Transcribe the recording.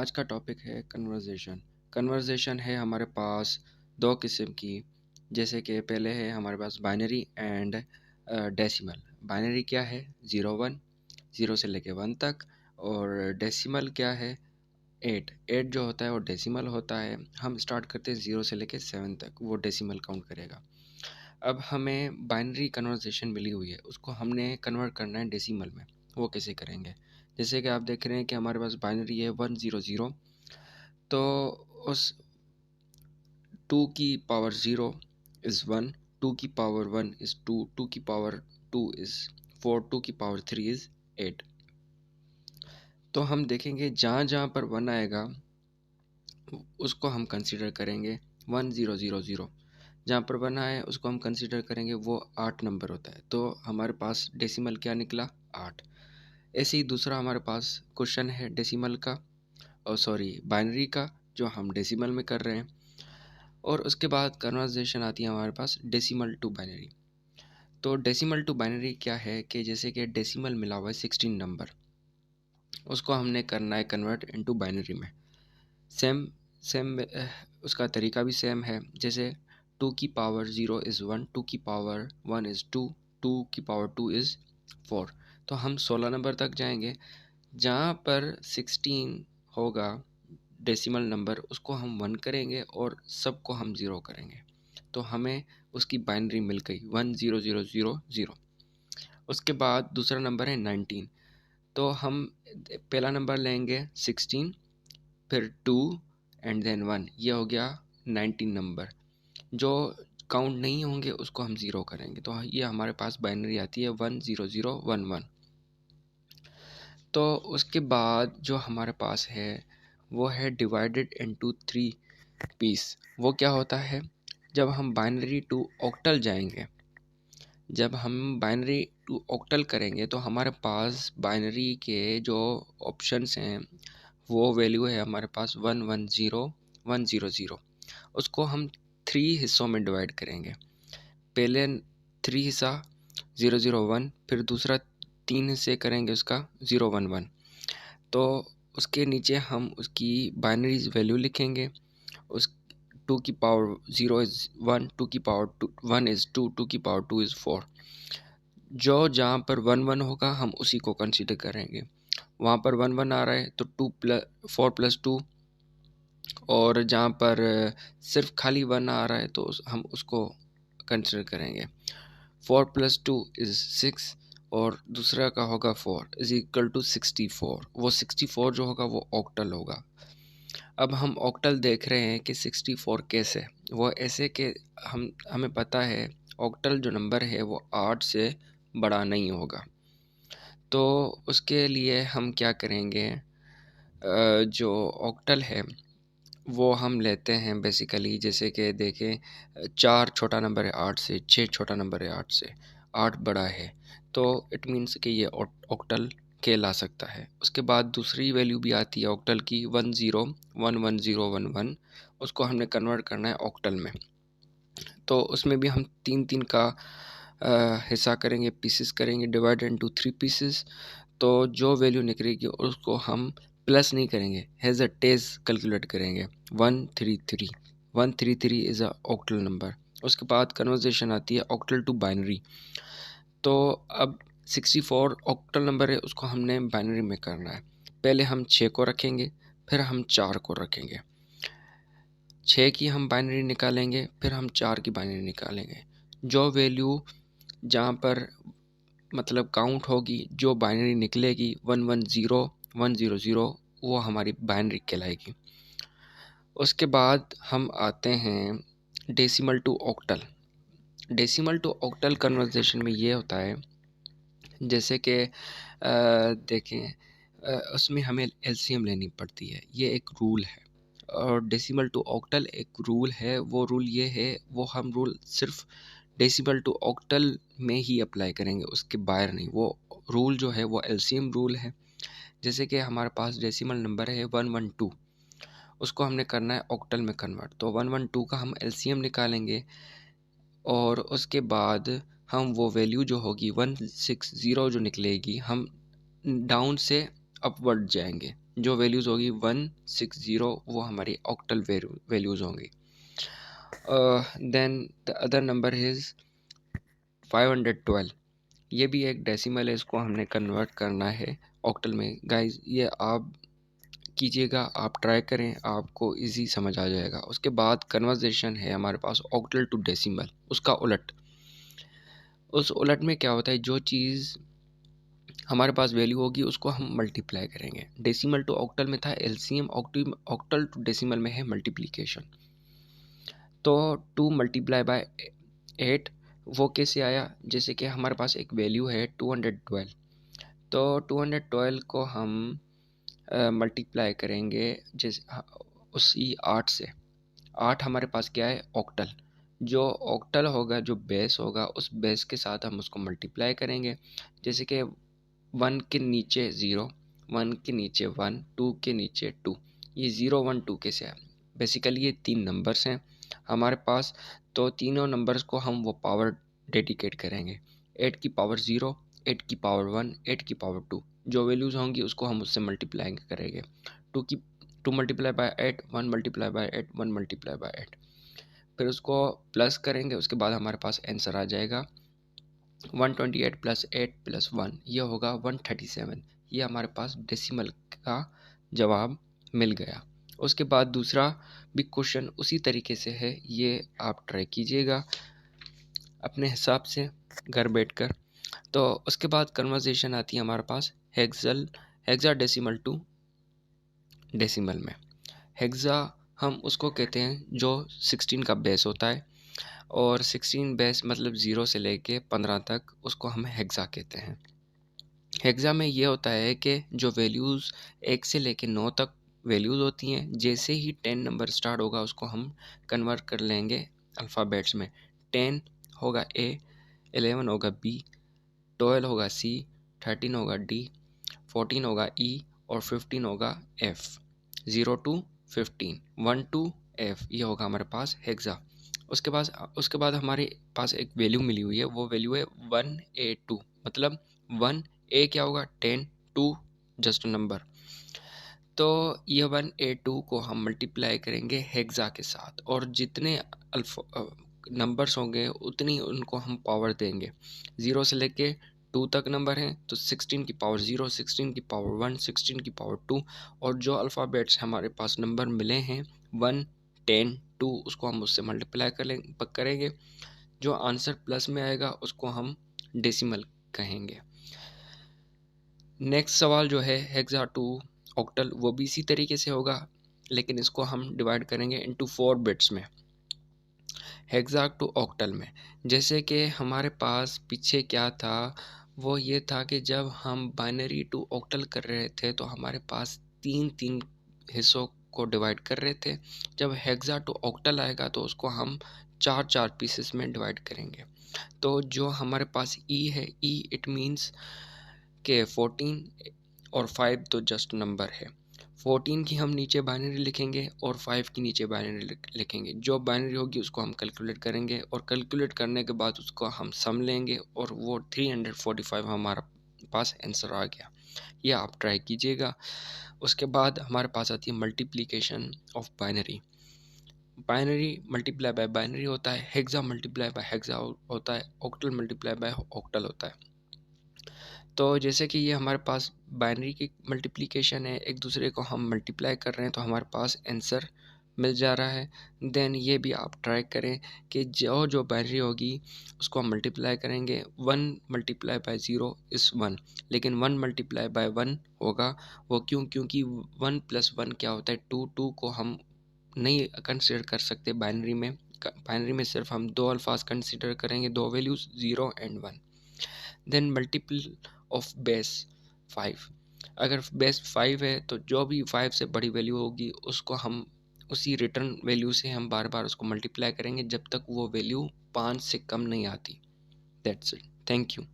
आज का टॉपिक है कन्वर्जेशन। कन्वर्जेशन है हमारे पास दो किस्म की, जैसे कि पहले है हमारे पास बाइनरी एंड डेसिमल। बाइनरी क्या है? 0 1, 0 से लेके 1 तक। और डेसिमल क्या है? 8। 8 जो होता है वो डेसिमल होता है। हम स्टार्ट करते हैं 0 से लेके 7 तक, वो डेसिमल काउंट करेगा। अब हमें बाइनरी कन्वर्जेशन मिली हुई है, उसको हमने कन्वर्ट करना है डेसिमल में। वो कैसे करेंगे? जैसे कि आप देख रहे हैं कि हमारे पास बाइनरी है 100, तो उस 2 की पावर 0 इज़ 1, 2 की पावर 1 इज़ 2, 2 की पावर 2 इज़ 4, 2 की पावर 3 इज़ 8। तो हम देखेंगे जहाँ जहाँ पर 1 आएगा उसको हम कंसीडर करेंगे 1000। जहाँ पर 1 आए उसको हम कंसीडर करेंगे, वो 8 नंबर होता है। तो हमारे पास डेसिमल क्या निकला? 8। ऐसे ही दूसरा हमारे पास क्वेश्चन है डेसिमल का, और सॉरी बाइनरी का, जो हम डेसिमल में कर रहे हैं। और उसके बाद कन्वर्जेशन आती है हमारे पास डेसिमल टू बाइनरी। तो डेसिमल टू बाइनरी क्या है कि जैसे कि डेसिमल मिला हुआ है 16 नंबर, उसको हमने करना है कन्वर्ट इनटू बाइनरी में। सेम सेम उसका तरीका भी सेम है। जैसे 2 की पावर 0 इज़ 1, 2 की पावर 1 इज़ 2, 2 की पावर 2 इज़ 4। तो हम 16 नंबर तक जाएंगे। जहाँ पर 16 होगा डेसिमल नंबर, उसको हम 1 करेंगे और सबको हम 0 करेंगे, तो हमें उसकी बाइनरी मिल गई 10000। उसके बाद दूसरा नंबर है 19। तो हम पहला नंबर लेंगे 16, फिर 2 एंड देन 1, ये हो गया 19 नंबर। जो काउंट नहीं होंगे उसको हम 0 करेंगे, तो ये हमारे पास बाइनरी आती है 10011। तो उसके बाद जो हमारे पास है वो है डिवाइडेड इनटू 3 पीस। वो क्या होता है? जब हम बाइनरी टू ऑक्टल जाएंगे, जब हम बाइनरी टू ऑक्टल करेंगे, तो हमारे पास बाइनरी के जो ऑप्शंस हैं वो वैल्यू है हमारे पास 110100। उसको हम 3 हिस्सों में डिवाइड करेंगे। पहले 3 हिस्सा 001, फिर दूसरा 3 हिस्से करेंगे उसका 011। तो उसके नीचे हम उसकी बाइनरी वैल्यू लिखेंगे। उस 2 की पावर 0 इज़ 1, 2 की पावर 1 इज़ 2, 2 की पावर 2 इज़ 4। जो जहाँ पर 1 1 होगा हम उसी को कंसीडर करेंगे। वहाँ पर 1 1 आ रहा है तो 4 + 2, और जहाँ पर सिर्फ खाली 1 आ रहा है तो हम उसको कंसीडर करेंगे। 4 + 2 इज़ 6, और दूसरा का होगा 4 इज़ इक्वल टू 64। वो 64 जो होगा वो ऑक्टल होगा। अब हम ऑक्टल देख रहे हैं कि 64 कैसे? वो ऐसे कि हमें पता है ऑक्टल जो नंबर है वो 8 से बड़ा नहीं होगा। तो उसके लिए हम क्या करेंगे, जो ऑक्टल है वो हम लेते हैं बेसिकली, जैसे कि देखें 4 छोटा नंबर है 8 से, 6 छोटा नंबर है 8 से, 8 बड़ा है, तो इट मीन्स कि ये ऑक्टल कहला सकता है। उसके बाद दूसरी वैल्यू भी आती है ऑक्टल की 10111011। उसको हमने कन्वर्ट करना है ऑक्टल में, तो उसमें भी हम 3 का हिस्सा करेंगे, पीसेस करेंगे, डिवाइड इनटू 3 पीसेस। तो जो वैल्यू निकलेगी उसको हम प्लस नहीं करेंगे, हैज़ अ टेज कैलकुलेट करेंगे। 133 133 इज़ अ ऑक्टल नंबर। उसके बाद कन्वर्जेशन आती है ऑक्टल टू बाइनरी। तो अब 64 ऑक्टल नंबर है, उसको हमने बाइनरी में करना है। पहले हम 6 को रखेंगे, फिर हम 4 को रखेंगे। 6 की हम बाइनरी निकालेंगे, फिर हम 4 की बाइनरी निकालेंगे। जो वैल्यू जहाँ पर मतलब काउंट होगी, जो बाइनरी निकलेगी 110100, वो हमारी बाइनरी कहलाएगी। उसके बाद हम आते हैं decimal to octal. Decimal to octal conversion में ये होता है, जैसे कि देखें उसमें हमें एलसीएम लेनी पड़ती है, ये एक रूल है। और डेसिमल टू ऑक्टल एक रूल है। वो रूल ये है, वो हम रूल सिर्फ डेसिमल टू ऑक्टल में ही अप्लाई करेंगे, उसके बाहर नहीं। वो रूल जो है वो एलसीएम रूल है। जैसे कि हमारे पास डेसिमल नंबर है 112, उसको हमने करना है ऑक्टल में कन्वर्ट, तो 112 का हम एलसीएम निकालेंगे, और उसके बाद हम वो वैल्यू जो होगी 160 जो निकलेगी, हम डाउन से अपवर्ड जाएंगे। जो वैल्यूज़ होगी 160 वो हमारी ऑक्टल वैल्यूज़ होंगी। Then the other number is 512। ये भी एक डेसिमल है, इसको हमने कन्वर्ट करना है ऑक्टल में। गाइस ये आप कीजिएगा, आप ट्राई करें, आपको इजी समझ आ जाएगा। उसके बाद कन्वर्जेशन है हमारे पास ऑक्टल टू डेसिमल, उसका उलट। उस उलट में क्या होता है, जो चीज़ हमारे पास वैल्यू होगी उसको हम मल्टीप्लाई करेंगे। डेसिमल टू ऑक्टल में था एलसीएम, ऑक्टल टू डेसिमल में है मल्टीप्लिकेशन। तो 2 मल्टीप्लाई बाय 8 वो कैसे आया, जैसे कि हमारे पास एक वैल्यू है 212, तो 212 को हम मल्टीप्लाई करेंगे जैसे उसी 8 से। 8 हमारे पास क्या है, ऑक्टल। जो ऑक्टल होगा, जो बेस होगा, उस बेस के साथ हम उसको मल्टीप्लाई करेंगे। जैसे कि 1 के नीचे 0, 1 के नीचे 1, 2 के नीचे 2। ये 0 1 2 कैसे है, बेसिकली ये 3 नंबर्स हैं हमारे पास। तो तीनों नंबर्स को हम वो पावर डेडिकेट करेंगे। 8 की पावर 0, 8 की पावर 1, 8 की पावर 2। जो वैल्यूज़ होंगी उसको हम उससे मल्टीप्लाई करेंगे। 2 multiply by 8, 1 multiply by 8, 1 multiply by 8। फिर उसको प्लस करेंगे, उसके बाद हमारे पास आंसर आ जाएगा 128 प्लस 8 प्लस 1, ये होगा 137। ये हमारे पास डेसिमल का जवाब मिल गया। उसके बाद दूसरा भी क्वेश्चन उसी तरीके से है, ये आप ट्राई कीजिएगा अपने हिसाब से घर बैठकर। तो उसके बाद कन्वर्जेशन आती है हमारे पास हेक्सा डेसिमल टू डेसिमल में। हेक्सा हम उसको कहते हैं जो 16 का बेस होता है, और 16 बेस मतलब 0 से लेके 15 तक, उसको हम हेक्सा कहते हैं। हेक्सा में ये होता है कि जो वैल्यूज़ 1 से लेके 9 तक वैल्यूज़ होती हैं, जैसे ही 10 नंबर स्टार्ट होगा उसको हम कन्वर्ट कर लेंगे अल्फ़ाबेट्स में। 10 होगा ए, 11 होगा बी, 12 होगा सी, 13 होगा डी, 14 होगा ई, और 15 होगा एफ। 0 to 15, 1 to एफ, ये होगा हमारे पास हेक्सा। उसके बाद हमारे पास एक वैल्यू मिली हुई है, वो वैल्यू है 1A2। मतलब 1A क्या होगा, 10, 2 जस्ट नंबर। तो ये 1A2 को हम मल्टीप्लाई करेंगे हेक्सा के साथ, और जितने नंबर्स होंगे उतनी उनको हम पावर देंगे। 0 से लेके 2 तक नंबर हैं, तो 16 की पावर 0, 16 की पावर 1, 16 की पावर 2। और जो अल्फ़ाबेट्स हमारे पास नंबर मिले हैं 1, 10, 2, उसको हम उससे मल्टीप्लाई करेंगे। जो आंसर प्लस में आएगा उसको हम डेसिमल कहेंगे। नेक्स्ट सवाल जो है हेक्सा टू ऑक्टल, वो भी इसी तरीके से होगा, लेकिन इसको हम डिवाइड करेंगे इनटू 4 बिट्स में। हेक्सा टू ऑक्टल में जैसे कि हमारे पास पीछे क्या था, वो ये था कि जब हम बाइनरी टू ऑक्टल कर रहे थे तो हमारे पास 3 हिस्सों को डिवाइड कर रहे थे। जब हेक्सा टू ऑक्टल आएगा तो उसको हम 4 पीसेस में डिवाइड करेंगे। तो जो हमारे पास ई है, ई इट मीन्स के 14 और 5 तो जस्ट नंबर है। 14 की हम नीचे बाइनरी लिखेंगे और 5 की नीचे बाइनरी लिखेंगे। जो बाइनरी होगी उसको हम कैलकुलेट करेंगे, और कैलकुलेट करने के बाद उसको हम सम लेंगे, और वो 345 हमारा पास आंसर आ गया। ये आप ट्राई कीजिएगा। उसके बाद हमारे पास आती है multiplication of binary. Binary multiply by binary होता है, हेक्सा मल्टीप्लाई बाय हेक्सा होता है, ऑक्टल मल्टीप्लाई बाय ऑक्टल होता है। तो जैसे कि ये हमारे पास बाइनरी की मल्टीप्लिकेशन है, एक दूसरे को हम मल्टीप्लाई कर रहे हैं, तो हमारे पास आंसर मिल जा रहा है। देन ये भी आप ट्राई करें कि जो बाइनरी होगी उसको हम मल्टीप्लाई करेंगे। 1 मल्टीप्लाई बाय 0 इज़ 1, लेकिन 1 मल्टीप्लाई बाय 1 होगा। वो क्योंकि 1 + 1 क्या होता है, 2। 2 को हम नहीं कंसिडर कर सकते बाइनरी में। बाइनरी में सिर्फ हम 2 अल्फाज कंसिडर करेंगे, 2 values 0 and 1। Then multiple of base 5। अगर बेस 5 है तो जो भी 5 से बड़ी वैल्यू होगी उसको हम उसी रिटर्न वैल्यू से हम बार बार उसको मल्टीप्लाई करेंगे जब तक वो वैल्यू 5 से कम नहीं आती। That's it. Thank you.